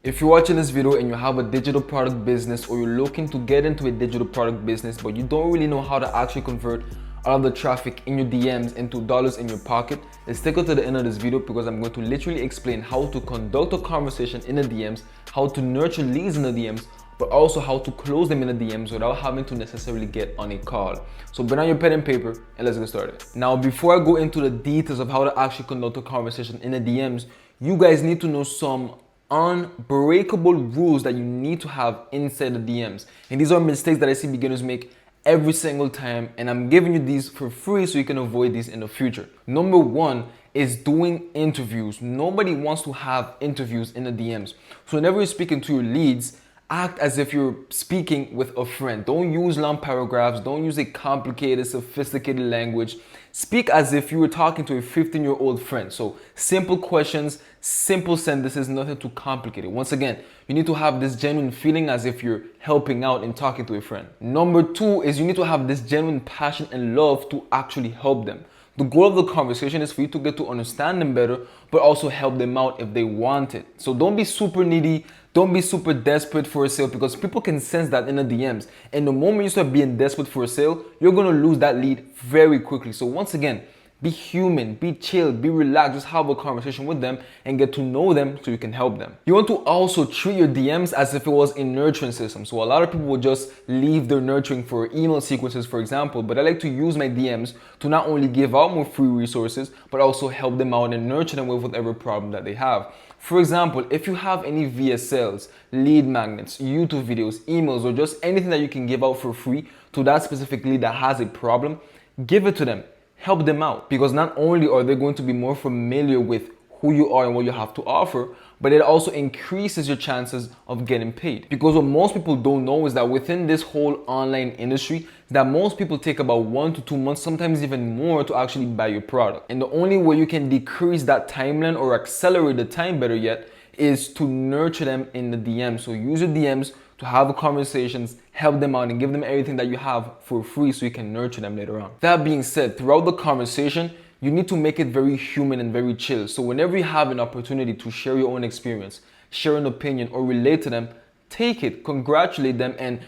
If you're watching this video and you have a digital product business or you're looking to get into a digital product business but you don't really know how to actually convert all of the traffic in your DMs into dollars in your pocket, then stick to the end of this video because I'm going to literally explain how to conduct a conversation in the DMs, how to nurture leads in the DMs, but also how to close them in the DMs without having to necessarily get on a call. So bring out your pen and paper and let's get started. Now, before I go into the details of how to actually conduct a conversation in the DMs, you guys need to know some unbreakable rules that you need to have inside the DMs. And these are mistakes that I see beginners make every single time, and I'm giving you these for free so you can avoid these in the future. Number one is doing interviews. Nobody wants to have interviews in the DMs. So whenever you're speaking to your leads, act as if you're speaking with a friend. Don't use long paragraphs. Don't use a complicated, sophisticated language. Speak as if you were talking to a 15-year-old friend. So simple questions, simple sentences, nothing too complicated. Once again, you need to have this genuine feeling as if you're helping out and talking to a friend. Number two is you need to have this genuine passion and love to actually help them. The goal of the conversation is for you to get to understand them better, but also help them out if they want it. So don't be super needy. Don't be super desperate for a sale because people can sense that in the DMs. And the moment you start being desperate for a sale, you're going to lose that lead very quickly. So once again, be human, be chill, be relaxed, just have a conversation with them and get to know them so you can help them. You want to also treat your DMs as if it was a nurturing system. So a lot of people will just leave their nurturing for email sequences, for example, but I like to use my DMs to not only give out more free resources, but also help them out and nurture them with whatever problem that they have. For example, if you have any VSLs, lead magnets, YouTube videos, emails, or just anything that you can give out for free to that specific lead that has a problem, give it to them. Help them out, because not only are they going to be more familiar with who you are and what you have to offer, but it also increases your chances of getting paid. Because what most people don't know is that within this whole online industry, that most people take about 1 to 2 months, sometimes even more, to actually buy your product. And the only way you can decrease that timeline or accelerate the time, better yet, is to nurture them in the DMs. So use your DMs to have conversations, help them out, and give them everything that you have for free so you can nurture them later on. That being said, throughout the conversation, you need to make it very human and very chill. So whenever you have an opportunity to share your own experience, share an opinion, or relate to them, take it, congratulate them, and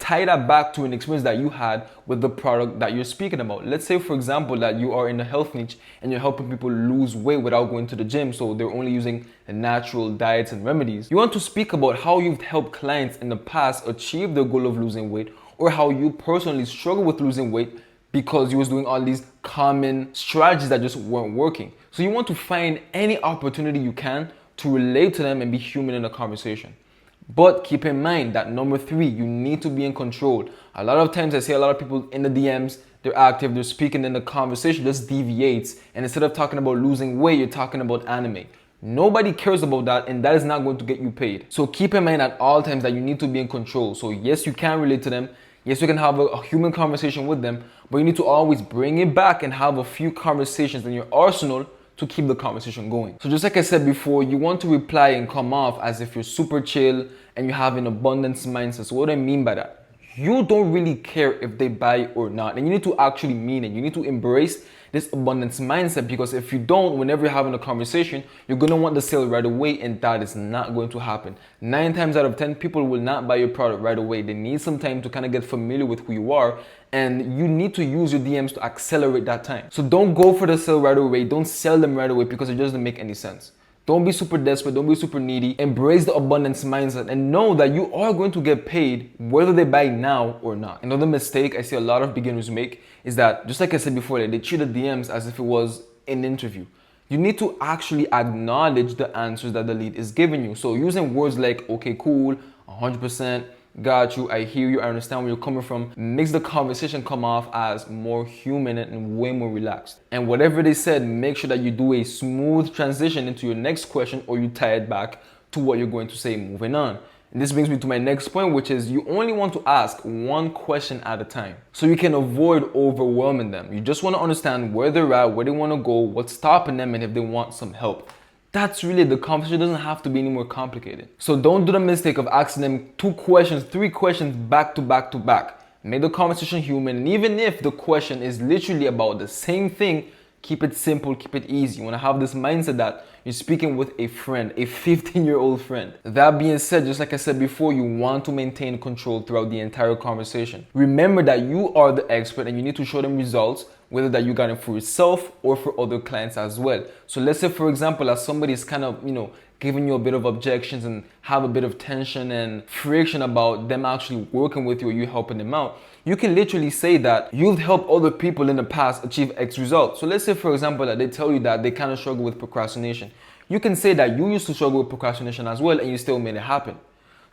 tie that back to an experience that you had with the product that you're speaking about. Let's say, for example, that you are in the health niche and you're helping people lose weight without going to the gym, so they're only using natural diets and remedies. You want to speak about how you've helped clients in the past achieve their goal of losing weight, or how you personally struggle with losing weight because you was doing all these common strategies that just weren't working. So you want to find any opportunity you can to relate to them and be human in the conversation. But keep in mind that number three, you need to be in control. A lot of times I see a lot of people in the DMs, they're active, they're speaking, and the conversation just deviates. And instead of talking about losing weight, you're talking about anime. Nobody cares about that, and that is not going to get you paid. So keep in mind at all times that you need to be in control. So yes, you can relate to them. Yes, you can have a human conversation with them, but you need to always bring it back and have a few conversations in your arsenal to keep the conversation going. So just like I said before, you want to reply and come off as if you're super chill and you have an abundance mindset. So what do I mean by that? You don't really care if they buy or not, and you need to actually mean it. You need to embrace this abundance mindset, because if you don't, whenever you're having a conversation, you're going to want the sale right away, and that is not going to happen. 9 times out of 10, people will not buy your product right away. They need some time to kind of get familiar with who you are, and you need to use your DMs to accelerate that time. So don't go for the sale right away. Don't sell them right away, because it doesn't make any sense. Don't be super desperate. Don't be super needy. Embrace the abundance mindset and know that you are going to get paid whether they buy now or not. Another mistake I see a lot of beginners make is that, just like I said before, they treat the DMs as if it was an interview. You need to actually acknowledge the answers that the lead is giving you. So using words like, okay, cool, 100%, got you, I hear you, I understand where you're coming from, makes the conversation come off as more human and way more relaxed. And whatever they said, make sure that you do a smooth transition into your next question, or you tie it back to what you're going to say moving on. And this brings me to my next point, which is you only want to ask one question at a time so you can avoid overwhelming them. You just want to understand where they're at, where they want to go, what's stopping them, and if they want some help. That's really the conversation. Doesn't have to be any more complicated. So don't do the mistake of asking them 2 questions, 3 questions back to back to back. Make the conversation human, and even if the question is literally about the same thing, Keep it simple, keep it easy. You want to have this mindset that you're speaking with a friend, a 15-year-old friend. That being said, just like I said before, you want to maintain control throughout the entire conversation. Remember that you are the expert and you need to show them results, whether that you got it for yourself or for other clients as well. So let's say, for example, as somebody is kind of, giving you a bit of objections and have a bit of tension and friction about them actually working with you or you helping them out, you can literally say that you've helped other people in the past achieve X results. So let's say, for example, that they tell you that they kind of struggle with procrastination. You can say that you used to struggle with procrastination as well and you still made it happen.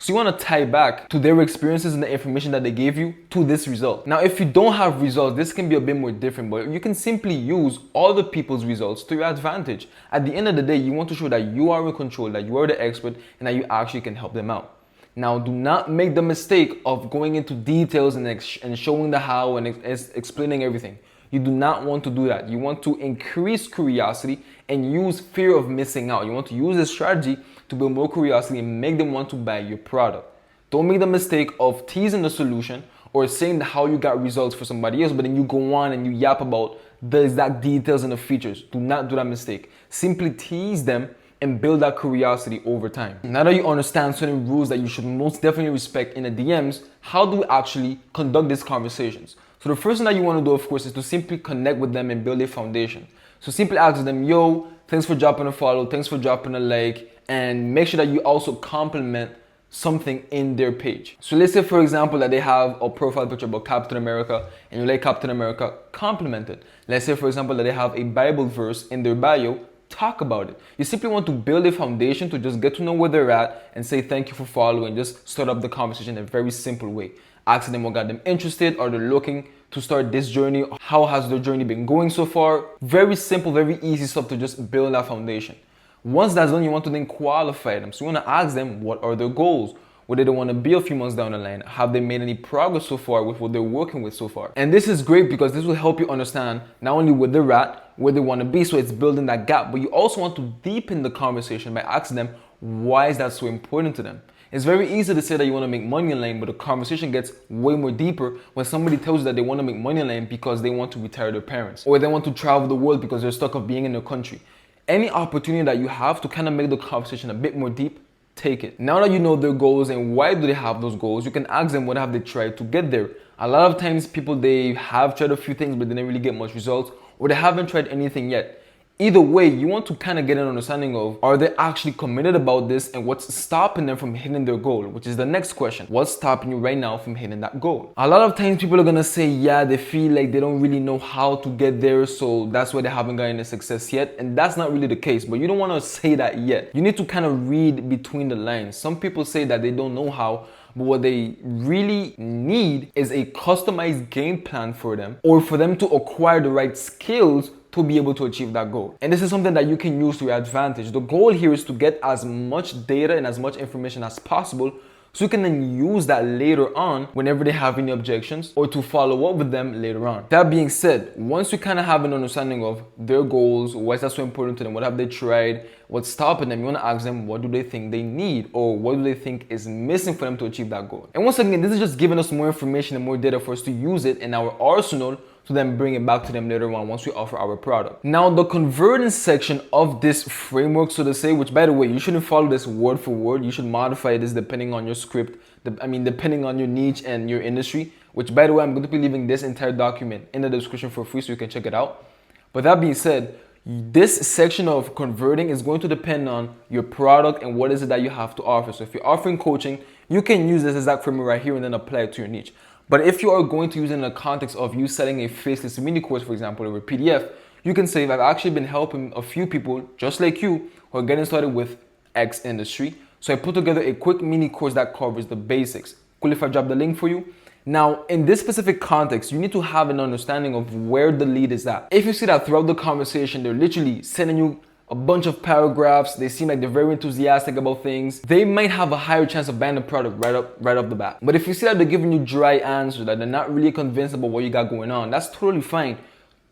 So you want to tie back to their experiences and the information that they gave you to this result. Now, if you don't have results, this can be a bit more different, but you can simply use other people's results to your advantage. At the end of the day, you want to show that you are in control, that you are the expert, and that you actually can help them out. Now, do not make the mistake of going into details and showing the how and explaining everything. You do not want to do that. You want to increase curiosity and use fear of missing out. You want to use this strategy to build more curiosity and make them want to buy your product. Don't make the mistake of teasing the solution or saying how you got results for somebody else, but then you go on and you yap about the exact details and the features. Do not do that mistake. Simply tease them and build that curiosity over time. Now that you understand certain rules that you should most definitely respect in the DMs, how do we actually conduct these conversations? So the first thing that you want to do, of course, is to simply connect with them and build a foundation. So simply ask them, yo, thanks for dropping a follow, thanks for dropping a like, and make sure that you also compliment something in their page. So let's say, for example, that they have a profile picture about Captain America and you like Captain America, compliment it. Let's say, for example, that they have a Bible verse in their bio, talk about it. You simply want to build a foundation to just get to know where they're at and say thank you for following. Just start up the conversation in a very simple way. Asking them what got them interested, are they looking to start this journey, how has their journey been going so far. Very simple, very easy stuff to just build that foundation. Once that's done, you want to then qualify them. So you want to ask them what are their goals, where do they want to be a few months down the line, have they made any progress so far with what they're working with so far. And this is great because this will help you understand not only where they're at, where they want to be, so it's building that gap, but you also want to deepen the conversation by asking them why is that so important to them. It's very easy to say that you want to make money online, but the conversation gets way more deeper when somebody tells you that they want to make money online because they want to retire their parents, or they want to travel the world because they're stuck of being in their country. Any opportunity that you have to kind of make the conversation a bit more deep, take it. Now that you know their goals and why do they have those goals, you can ask them what have they tried to get there. A lot of times people, they have tried a few things but they didn't really get much results, or they haven't tried anything yet. Either way, you want to kind of get an understanding of, are they actually committed about this and what's stopping them from hitting their goal, which is the next question. What's stopping you right now from hitting that goal? A lot of times people are going to say, yeah, they feel like they don't really know how to get there, so that's why they haven't gotten the success yet. And that's not really the case, but you don't want to say that yet. You need to kind of read between the lines. Some people say that they don't know how, but what they really need is a customized game plan for them, or for them to acquire the right skills to be able to achieve that goal. And this is something that you can use to your advantage. The goal here is to get as much data and as much information as possible so you can then use that later on whenever they have any objections, or to follow up with them later on. That being said, once you kind of have an understanding of their goals, why is that so important to them, what have they tried, what's stopping them, you want to ask them what do they think they need, or what do they think is missing for them to achieve that goal. And once again, this is just giving us more information and more data for us to use it in our arsenal to then bring it back to them later on once we offer our product. Now, the converting section of this framework, so to say, which by the way, you shouldn't follow this word for word. You should modify this depending on your script, depending on your niche and your industry, which by the way, I'm going to be leaving this entire document in the description for free so you can check it out. But that being said, this section of converting is going to depend on your product and what is it that you have to offer. So if you're offering coaching, you can use this exact framework right here and then apply it to your niche. But if you are going to use it in the context of you selling a faceless mini course, for example, or a PDF, you can say, I've actually been helping a few people just like you who are getting started with X industry. So I put together a quick mini course that covers the basics. Cool if I drop the link for you? Now, in this specific context, you need to have an understanding of where the lead is at. If you see that throughout the conversation, they're literally sending you a bunch of paragraphs, they seem like they're very enthusiastic about things, they might have a higher chance of buying the product right off the bat. But if you see that they're giving you dry answers, that they're not really convinced about what you got going on, that's totally fine.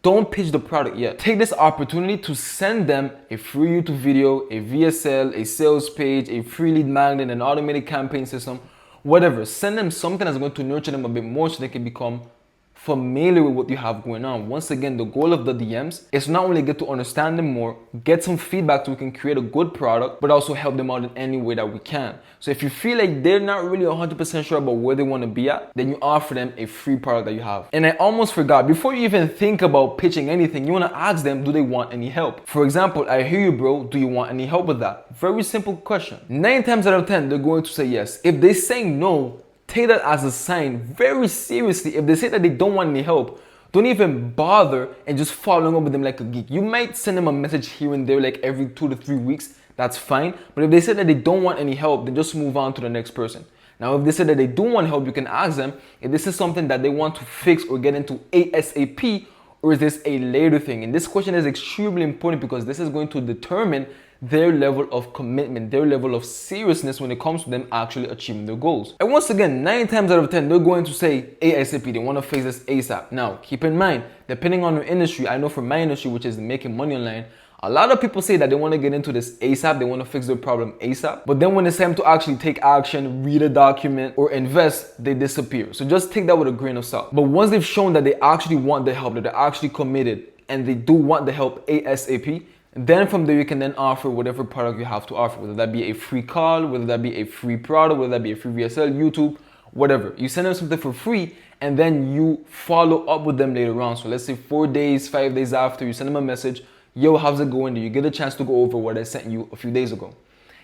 Don't pitch the product yet. Take this opportunity to send them a free YouTube video, a VSL, a sales page, a free lead magnet, an automated campaign system, whatever. Send them something that's going to nurture them a bit more so they can become familiar with what you have going on. Once again, the goal of the DMs is not only get to understand them more, get some feedback so we can create a good product, but also help them out in any way that we can. So if you feel like they're not really 100% sure about where they want to be at, then you offer them a free product that you have. And I almost forgot, before you even think about pitching anything, you want to ask them, do they want any help? For example, I hear you, bro, do you want any help with that? Very simple question. 9 times out of 10, they're going to say yes. If they say no, take that as a sign very seriously. If they say that they don't want any help, don't even bother and just following up with them like a geek. You might send them a message here and there like every 2 to 3 weeks. That's fine. But if they say that they don't want any help, then just move on to the next person. Now, if they say that they do want help, you can ask them if this is something that they want to fix or get into ASAP, or is this a later thing? And this question is extremely important because this is going to determine their level of commitment, their level of seriousness when it comes to them actually achieving their goals. And once again, 9 times out of 10, they're going to say ASAP. They want to fix this ASAP. Now, keep in mind, depending on your industry, I know for my industry, which is making money online, a lot of people say that they want to get into this ASAP, they want to fix their problem ASAP. But then when it's time to actually take action, read a document, or invest, they disappear. So just take that with a grain of salt. But once they've shown that they actually want the help, that they're actually committed, and they do want the help ASAP, then from there you can then offer whatever product you have to offer, whether that be a free call, whether that be a free product, whether that be a free VSL, YouTube, whatever. You send them something for free and then you follow up with them later on. So let's say 4 days, 5 days after, you send them a message, yo, how's it going? You get a chance to go over what I sent you a few days ago.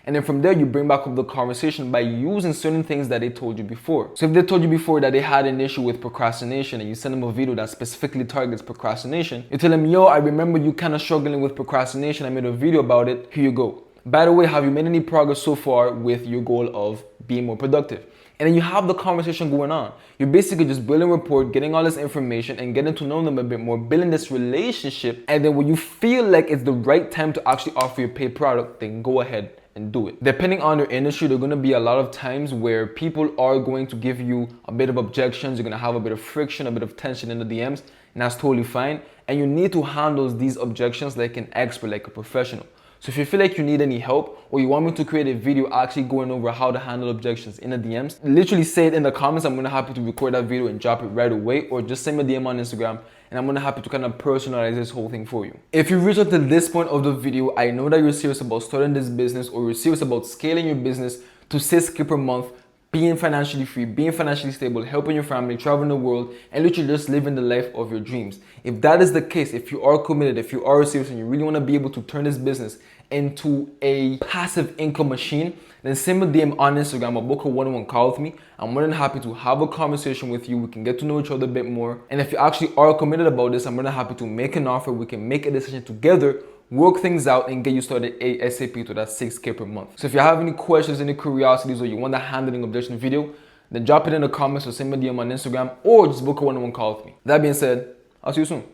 And then from there, you bring back up the conversation by using certain things that they told you before. So if they told you before that they had an issue with procrastination and you send them a video that specifically targets procrastination, you tell them, yo, I remember you kind of struggling with procrastination. I made a video about it. Here you go. By the way, have you made any progress so far with your goal of being more productive? And then you have the conversation going on. You're basically just building rapport, getting all this information and getting to know them a bit more, building this relationship. And then when you feel like it's the right time to actually offer your paid product, then go ahead and do it. Depending on your industry, there are going to be a lot of times where people are going to give you a bit of objections. You're going to have a bit of friction, a bit of tension in the DMs, and that's totally fine. And you need to handle these objections like an expert, like a professional. So if you feel like you need any help or you want me to create a video actually going over how to handle objections in the DMs, literally say it in the comments. I'm going to happy to record that video and drop it right away, or just send me a DM on Instagram and I'm going to happy to kind of personalize this whole thing for you. If you reach out to this point of the video, I know that you're serious about starting this business or you're serious about scaling your business to 6K per month, being financially free, being financially stable, helping your family, traveling the world, and literally just living the life of your dreams. If that is the case, if you are committed, if you are serious and you really want to be able to turn this business into a passive income machine, then send me a DM on Instagram or book a one-on-one call with me. I'm more than happy to have a conversation with you. We can get to know each other a bit more. And if you actually are committed about this, I'm more than happy to make an offer. We can make a decision together, work things out, and get you started ASAP to that 6K per month. So if you have any questions, any curiosities, or you want the handling objection video, then drop it in the comments or send me a DM on Instagram or just book a one-on-one call with me. That being said, I'll see you soon.